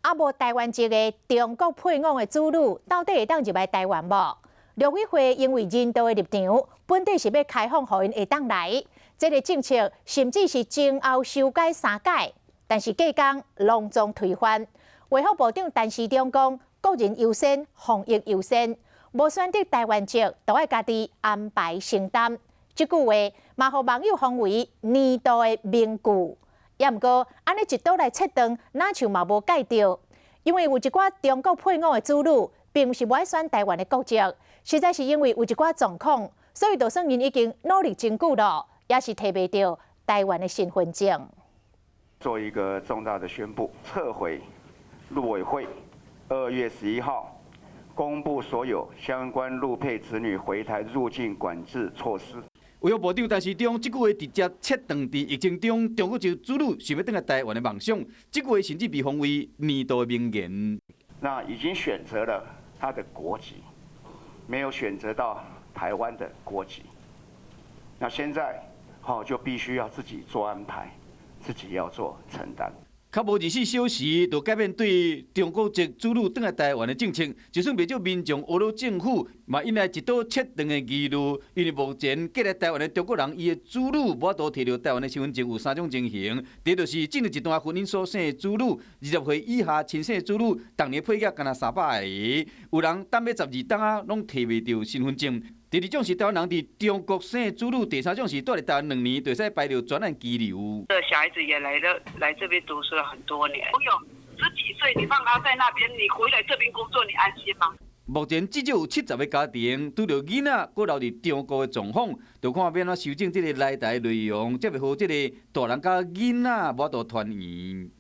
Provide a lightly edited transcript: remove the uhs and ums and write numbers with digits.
啊无台湾籍的中国配偶的子女，到底会当入来台湾无？陆委会因为人道的立场，本地是要开放，互因会当来。这个政策甚至是前后修改3改，但是隔工隆重推翻。卫福部长陈时中讲，个人优先，防疫优先，无选择台湾籍，都要家己安排承担。这句话嘛，互网友奉为年度的名句。也毋过，安尼一倒来切断，哪像嘛无改掉？因为有一寡中国配偶的子女，并毋是无爱选台湾的国籍，实在是因为有一寡状况，所以就算因已经努力真久了，也是摕袂到台湾的身份证。做一个重大的宣布，撤回陆委会2月11号公布所有相关陆配子女回台入境管制措施。卫生部长陈时中这句话直接切断伫疫情中中国籍子女想要回来台湾的梦想，这句话甚至被奉为年度的名言。那已经选择了他的国籍，没有选择到台湾的国籍。那现在就必须要自己做安排，自己要做承担。较无24小时，就改变对中国籍子女返来台湾的政策。就算袂少民众俄罗政府嘛引来一道切断的议论，因为目前过来台湾的中国人，伊的子女无法度摕到台湾的身份证有3种情形。第一就是进入一段婚姻所生的子女，20岁以下亲生的子女，当年配额干那300个，有人等要12档啊，拢摕袂到身份证。第二种是台湾人伫中国生的子女，第三种是住伫台湾2年，就使排到专案居留。小孩子也来这边读书了很多年，我有10几岁，你放他在那边，你回来这边工作，你安心吗？目前至少有70个家庭拄着囡仔，搁留伫中国的状况，就看要安怎修正这个来台内容，才袂好这个大人甲囡仔无法度团圆。